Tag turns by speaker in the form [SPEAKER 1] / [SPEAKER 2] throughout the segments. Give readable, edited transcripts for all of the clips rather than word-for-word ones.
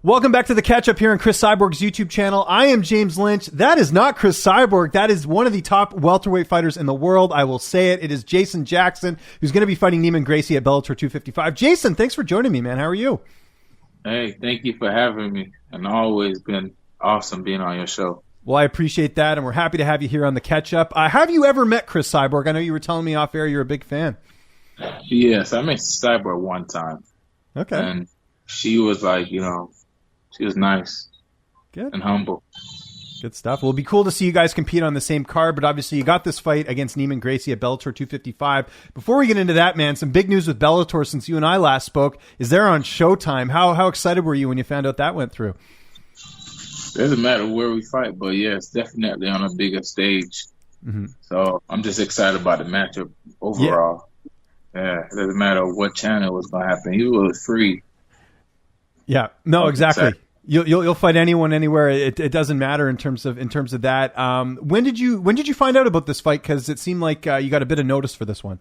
[SPEAKER 1] Welcome back to the catch up here on Cris Cyborg's YouTube channel. I am James Lynch. That is not Cris Cyborg. That is one of the top welterweight fighters in the world. I will say it. It is Jason Jackson, who's going to be fighting Neiman Gracie at Bellator 255. Jason, thanks for joining me, man. How are you?
[SPEAKER 2] Hey, thank you for having me. And always been awesome being on your show.
[SPEAKER 1] Well, I appreciate that, and we're happy to have you here on the catch up. Have you ever met Cris Cyborg? I know you were telling me off air you're a big fan.
[SPEAKER 2] Yes, I met Cyborg one time.
[SPEAKER 1] Okay.
[SPEAKER 2] And she was like, she was nice.
[SPEAKER 1] Good.
[SPEAKER 2] And humble.
[SPEAKER 1] Good stuff. Well, it'll be cool to see you guys compete on the same card, but obviously you got this fight against Neiman Gracie at Bellator 255. Before we get into that, man, some big news with Bellator since you and I last spoke is they're on Showtime. How excited were you when you found out that went through?
[SPEAKER 2] Doesn't matter where we fight, but yeah, it's definitely on a bigger stage. Mm-hmm. So I'm just excited about the matchup overall. Yeah, it doesn't matter what channel was going to happen. He was free. Yeah, no,
[SPEAKER 1] exactly. You'll fight anyone, anywhere. It doesn't matter in terms of that. When did you find out about this fight? Because it seemed like you got a bit of notice for this one.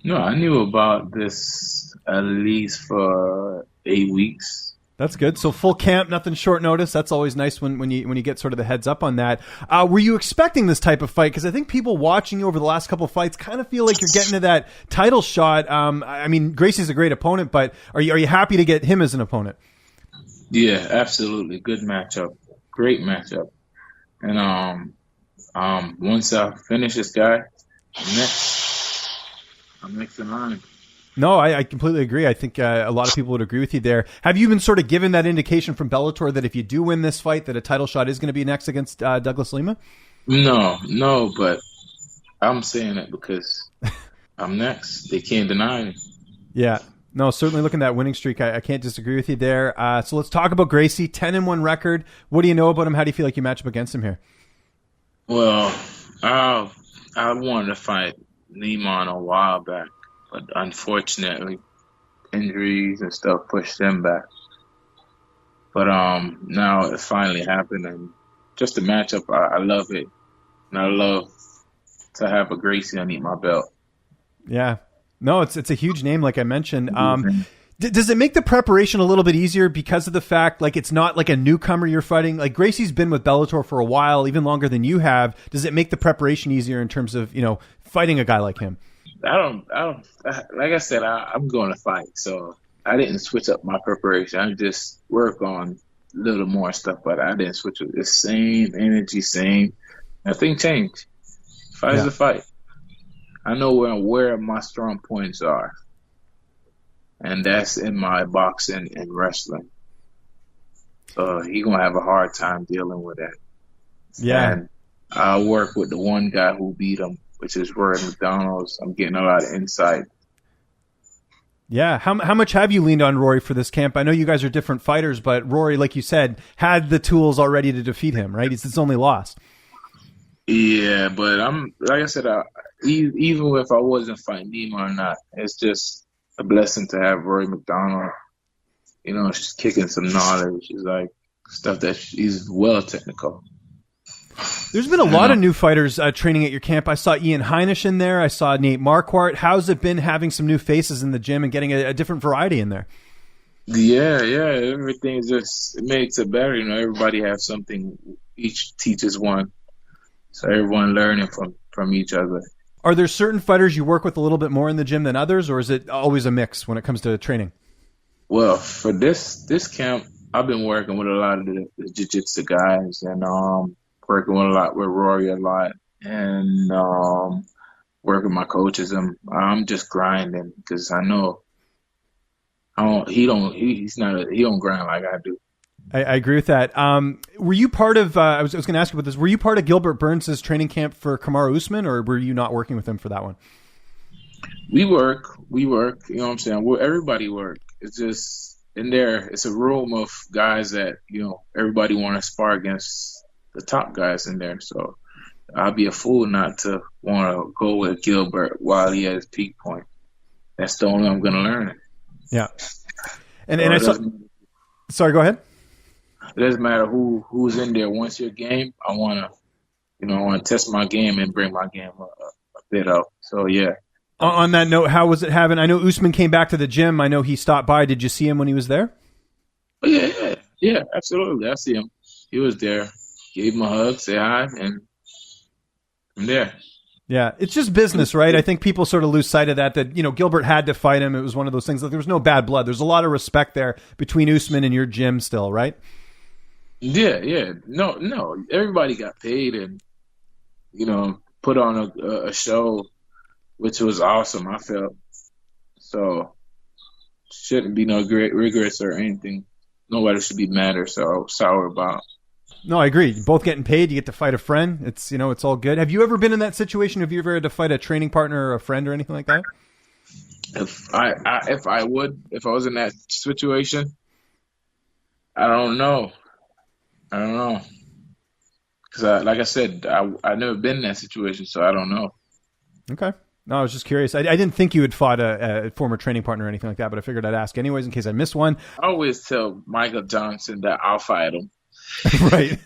[SPEAKER 2] No, I knew about this at least for 8 weeks.
[SPEAKER 1] That's good. So full camp, nothing short notice. That's always nice when you get sort of the heads up on that. Were you expecting this type of fight? Because I think people watching you over the last couple of fights kind of feel like you're getting to that title shot. I mean, Gracie's a great opponent, but are you happy to get him as an opponent?
[SPEAKER 2] Yeah, absolutely. Good matchup. Great matchup. And once I finish this guy, I'm next in line.
[SPEAKER 1] No, I completely agree. I think a lot of people would agree with you there. Have you been sort of given that indication from Bellator that if you do win this fight, that a title shot is going to be next against Douglas Lima?
[SPEAKER 2] No, but I'm saying it because I'm next. They can't deny me.
[SPEAKER 1] Yeah. No, certainly looking at that winning streak, I can't disagree with you there. So let's talk about Gracie, 10-1 record. What do you know about him? How do you feel like you match up against him here?
[SPEAKER 2] Well, I wanted to fight Neiman a while back. But unfortunately, injuries and stuff pushed them back. But now it finally happened, and just the matchup, I love it. And I love to have a Gracie underneath my belt.
[SPEAKER 1] Yeah. No, it's a huge name, like I mentioned. Does it make the preparation a little bit easier because of the fact, like, it's not like a newcomer you're fighting? Like, Gracie's been with Bellator for a while, even longer than you have. Does it make the preparation easier in terms of, fighting a guy like him?
[SPEAKER 2] I don't, like I said, I'm going to fight. So I didn't switch up my preparation. I just work on a little more stuff, but I didn't switch it. The same energy, nothing changed. Fight is a fight. I know where my strong points are. And that's in my boxing and wrestling. So he's going to have a hard time dealing with that.
[SPEAKER 1] Yeah.
[SPEAKER 2] And I work with the one guy who beat him, which is Rory Macdonald. I'm getting a lot of insight.
[SPEAKER 1] Yeah. How much have you leaned on Rory for this camp? I know you guys are different fighters, but Rory, like you said, had the tools already to defeat him, right? It's his only loss.
[SPEAKER 2] Yeah, but like I said, even if I wasn't fighting Neiman or not, it's just a blessing to have Rory Macdonald. She's kicking some knowledge. She's like stuff that he's well technical.
[SPEAKER 1] There's been a lot of new fighters training at your camp. I saw Ian Heinisch in there. I saw Nate Marquardt. How's it been having some new faces in the gym and getting a different variety in there?
[SPEAKER 2] Yeah. Everything it makes it better. Everybody has something. Each teaches one. So everyone learning from each other.
[SPEAKER 1] Are there certain fighters you work with a little bit more in the gym than others, or is it always a mix when it comes to training?
[SPEAKER 2] Well, for this camp, I've been working with a lot of the jiu-jitsu guys and working with Rory a lot, and working with my coaches. I'm just grinding because I know he don't grind like I do.
[SPEAKER 1] I agree with that. Were you part of? I was going to ask you about this. Were you part of Gilbert Burns' training camp for Kamaru Usman, or were you not working with him for that one?
[SPEAKER 2] We work. You know what I'm saying? Everybody work. It's just in there. It's a room of guys that everybody want to spar against the top guys in there. So I'll be a fool not to want to go with Gilbert while he at his peak point. That's the only way I'm going to learn it.
[SPEAKER 1] Yeah. And I saw. Sorry, go ahead.
[SPEAKER 2] It doesn't matter who's in there. Once your game, I want to test my game and bring my game a bit up. So yeah.
[SPEAKER 1] On that note, how was it having? I know Usman came back to the gym. I know he stopped by. Did you see him when he was there?
[SPEAKER 2] But yeah, absolutely. I see him. He was there. Gave him a hug, say hi, and from there.
[SPEAKER 1] Yeah, it's just business, right? I think people sort of lose sight of that, Gilbert had to fight him. It was one of those things that there was no bad blood. There's a lot of respect there between Usman and your gym still, right?
[SPEAKER 2] Yeah. No. Everybody got paid and, put on a show, which was awesome, I felt. So, shouldn't be no great regrets or anything. Nobody should be mad or sour about.
[SPEAKER 1] No, I agree. Both getting paid, you get to fight a friend. It's it's all good. Have you ever been in that situation? Have you ever had to fight a training partner or a friend or anything like that?
[SPEAKER 2] If I was in that situation, I don't know. Because like I said, I've never been in that situation, so I don't know.
[SPEAKER 1] Okay. No, I was just curious. I didn't think you had fought a former training partner or anything like that, but I figured I'd ask anyways in case I missed one.
[SPEAKER 2] I always tell Michael Johnson that I'll fight him.
[SPEAKER 1] Right.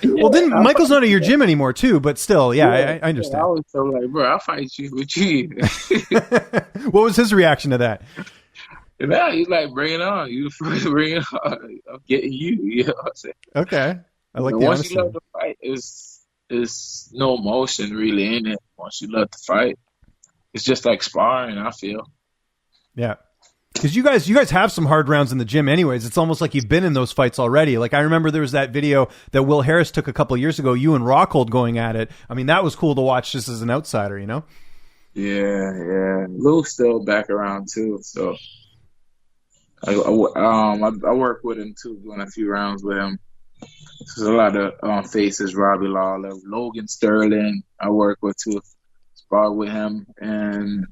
[SPEAKER 1] Well, then Michael's not at your gym anymore, too. But still, I understand.
[SPEAKER 2] I always tell him, bro, I'll fight you. What you?
[SPEAKER 1] What was his reaction to that?
[SPEAKER 2] Now he's like, bring it on. You bring it on. I'm getting you. You know what I'm saying?
[SPEAKER 1] Okay, I like the
[SPEAKER 2] once you love to fight, it's no emotion really in it. Once you love to fight, it's just like sparring. I feel.
[SPEAKER 1] Yeah. Because you guys have some hard rounds in the gym anyways. It's almost like you've been in those fights already. Like I remember there was that video that Will Harris took a couple of years ago, you and Rockhold going at it. I mean, that was cool to watch just as an outsider,
[SPEAKER 2] Yeah. Lou's still back around too. So I work with him too, doing a few rounds with him. There's a lot of faces, Robbie Lawler, Logan Sterling I work with too. Spar with him. And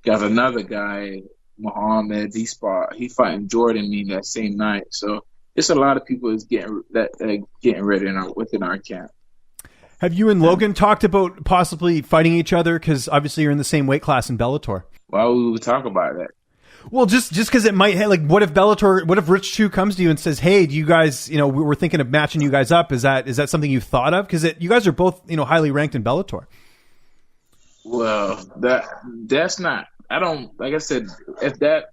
[SPEAKER 2] got another guy, Muhammad, he fighting Jordan me that same night. So it's a lot of people is getting ready within our camp.
[SPEAKER 1] Have you and Logan talked about possibly fighting each other? Because obviously you're in the same weight class in Bellator.
[SPEAKER 2] Why would we talk about that?
[SPEAKER 1] Well, just because it might, what if Rich Chu comes to you and says, hey, do you guys, we're thinking of matching you guys up. Is that something you've thought of? Because you guys are both, highly ranked in Bellator.
[SPEAKER 2] Well, that's not. I don't, like I said, if that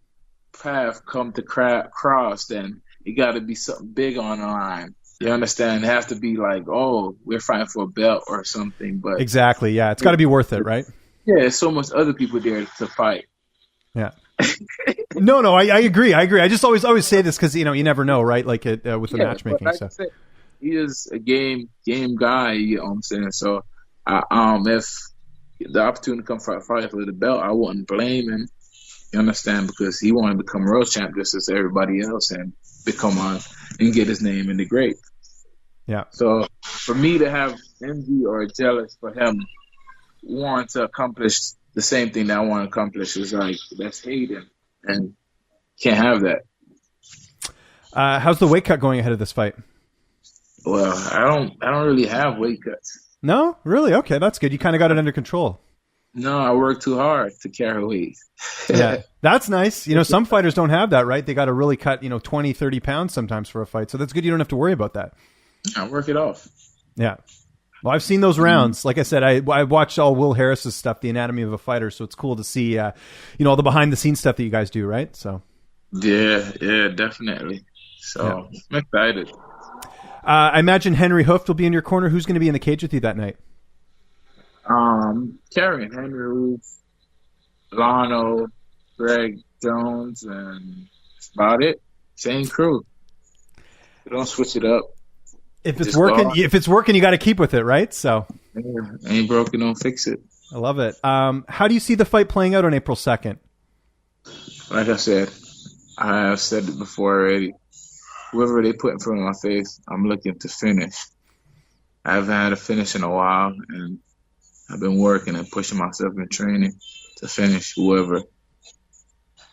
[SPEAKER 2] path come to cross, then it got to be something big on the line. You understand? It has to be like, oh, we're fighting for a belt or something. But
[SPEAKER 1] exactly, yeah, it's got to be worth it, right?
[SPEAKER 2] Yeah, there's so much other people there to fight.
[SPEAKER 1] Yeah. No, I agree. I just always say this because you never know, right? Like with the matchmaking.
[SPEAKER 2] Like I said, he is a game guy. You know what I'm saying? So, if the opportunity to come fight for the belt, I wouldn't blame him. You understand? Because he wanted to become world champ just as everybody else and become on and get his name in the great.
[SPEAKER 1] Yeah.
[SPEAKER 2] So for me to have envy or jealous for him want to accomplish the same thing that I want to accomplish is like, that's hating and can't have that.
[SPEAKER 1] How's the weight cut going ahead of this fight?
[SPEAKER 2] Well, I don't really have weight cuts.
[SPEAKER 1] No? Really? Okay, that's good. You kind of got it under control.
[SPEAKER 2] No, I work too hard to carry weight.
[SPEAKER 1] Yeah, that's nice. Some fighters don't have that, right? They got to really cut, 20, 30 pounds sometimes for a fight. So that's good. You don't have to worry about that.
[SPEAKER 2] I work it off.
[SPEAKER 1] Yeah. Well, I've seen those rounds. Like I said, I watched all Will Harris's stuff, The Anatomy of a Fighter. So it's cool to see, all the behind the scenes stuff that you guys do, right? So.
[SPEAKER 2] Yeah, definitely. So yeah. I'm excited.
[SPEAKER 1] I imagine Henry Hooft will be in your corner. Who's going to be in the cage with you that night?
[SPEAKER 2] Henry Hooft, Lano, Greg Jones, and that's about it. Same crew. We don't switch it up.
[SPEAKER 1] If it's working, you got to keep with it, right? So
[SPEAKER 2] ain't broken, don't fix it.
[SPEAKER 1] I love it. How do you see the fight playing out on April 2nd?
[SPEAKER 2] Like I said, I have said it before already. Whoever they put in front of my face, I'm looking to finish. I haven't had a finish in a while, and I've been working and pushing myself in training to finish whoever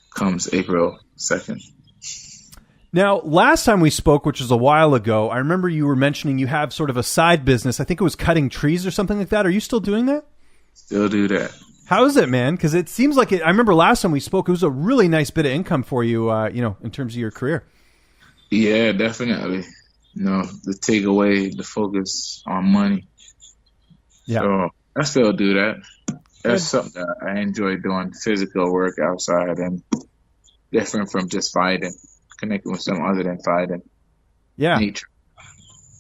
[SPEAKER 2] comes April 2nd.
[SPEAKER 1] Now, last time we spoke, which was a while ago, I remember you were mentioning you have sort of a side business. I think it was cutting trees or something like that. Are you still doing that?
[SPEAKER 2] Still do that.
[SPEAKER 1] How is it, man? Because it seems like it. I remember last time we spoke, it was a really nice bit of income for you, in terms of your career.
[SPEAKER 2] Yeah, definitely. To take away the focus on money.
[SPEAKER 1] Yeah.
[SPEAKER 2] So I still do that. That's something that I enjoy doing, physical work outside and different from just fighting. connecting with something other than fighting.
[SPEAKER 1] Yeah.
[SPEAKER 2] Nature.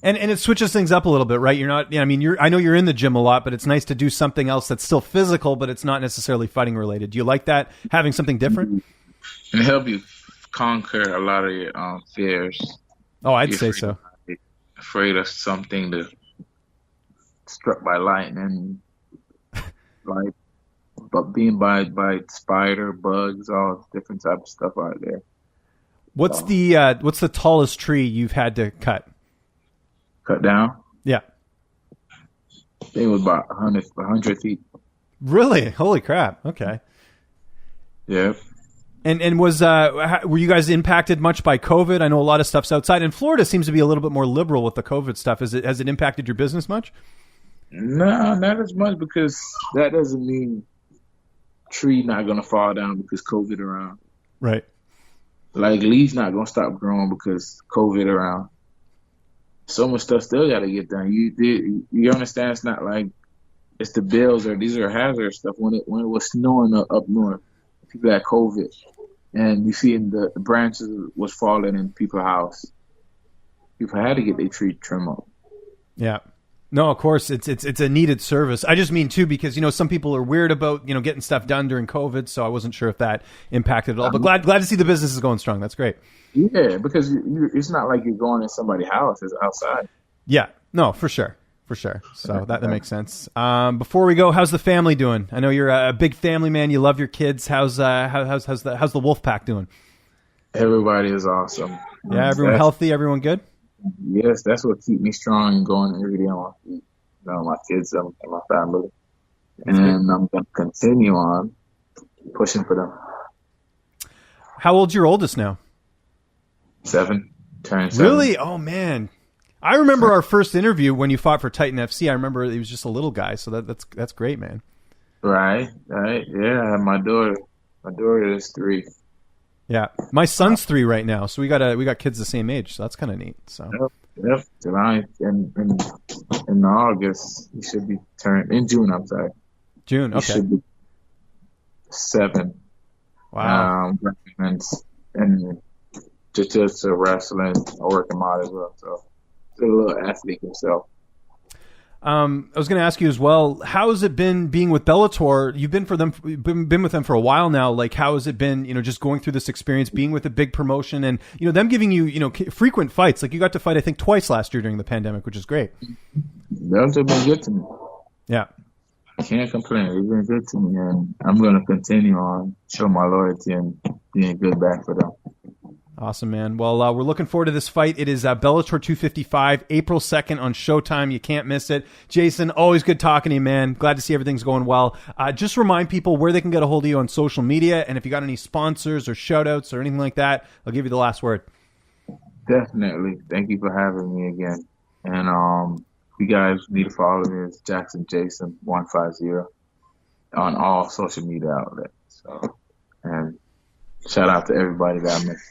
[SPEAKER 1] And it switches things up a little bit, right? You're not, I mean, I know you're in the gym a lot, but it's nice to do something else that's still physical, but it's not necessarily fighting related. Do you like that, having something different?
[SPEAKER 2] And help you conquer a lot of your fears.
[SPEAKER 1] Oh, I'd say so.
[SPEAKER 2] Afraid of something to struck by lightning, like but being by spider, bugs, all different type of stuff out there.
[SPEAKER 1] What's the tallest tree you've had to cut?
[SPEAKER 2] Cut down?
[SPEAKER 1] Yeah.
[SPEAKER 2] I think it was about 100 feet.
[SPEAKER 1] Really? Holy crap. Okay.
[SPEAKER 2] Yeah.
[SPEAKER 1] And were you guys impacted much by COVID? I know a lot of stuff's outside, and Florida seems to be a little bit more liberal with the COVID stuff. Has it impacted your business much?
[SPEAKER 2] No, not as much, because that doesn't mean tree not gonna fall down because COVID around.
[SPEAKER 1] Right.
[SPEAKER 2] Like leaves not gonna stop growing because COVID around. So much stuff still got to get done. You understand? It's not like it's the bills or these are hazard stuff. When it was snowing up north, people had COVID, and you see the branches was falling in people's house. People had to get their tree trimmed up. Yeah.
[SPEAKER 1] No, of course it's a needed service. I just mean too, because some people are weird about getting stuff done during COVID, so I wasn't sure if that impacted at all. But glad to see the business is going strong. That's great.
[SPEAKER 2] Yeah, because it's not like you're going in somebody's house; it's outside.
[SPEAKER 1] Yeah, no, for sure. So that makes sense. Before we go, how's the family doing? I know you're a big family man. You love your kids. How's the wolf pack doing?
[SPEAKER 2] Everybody is awesome.
[SPEAKER 1] Yeah, everyone healthy. Everyone good.
[SPEAKER 2] Yes, that's what keeps me strong and going every day on my feet. My kids and my family, and I'm gonna continue on pushing for them.
[SPEAKER 1] How old's your oldest now?
[SPEAKER 2] 7. Turning 7.
[SPEAKER 1] Really? Oh man, I remember our first interview when you fought for Titan FC. I remember he was just a little guy, so that's great, man.
[SPEAKER 2] Right. Yeah, my daughter is 3.
[SPEAKER 1] Yeah, my son's 3 right now, so we got kids the same age, so that's kind of neat. So
[SPEAKER 2] yep. July in August he should be turned in June. I'm sorry,
[SPEAKER 1] June. Okay.
[SPEAKER 2] He should be 7.
[SPEAKER 1] Wow.
[SPEAKER 2] And jiu-jitsu, wrestling, I work him out as well. So he's a little athlete himself.
[SPEAKER 1] I was going to ask you as well, how has it been being with Bellator? You've been with them for a while now. Like, how has it been, just going through this experience, being with a big promotion and, them giving you, frequent fights? Like, you got to fight, I think, twice last year during the pandemic, which is great.
[SPEAKER 2] Those have been good to me.
[SPEAKER 1] Yeah.
[SPEAKER 2] I can't complain. They've been good to me, and I'm going to continue on, show my loyalty and being good back for them.
[SPEAKER 1] Awesome, man. Well, we're looking forward to this fight. It is Bellator 255, April 2nd on Showtime. You can't miss it. Jason, always good talking to you, man. Glad to see everything's going well. Just remind people where they can get a hold of you on social media, and if you got any sponsors or shout-outs or anything like that, I'll give you the last word.
[SPEAKER 2] Definitely. Thank you for having me again. And you guys need to follow me. It's Jackson Jason 150 on all social media outlets. So, and shout out to everybody that I met.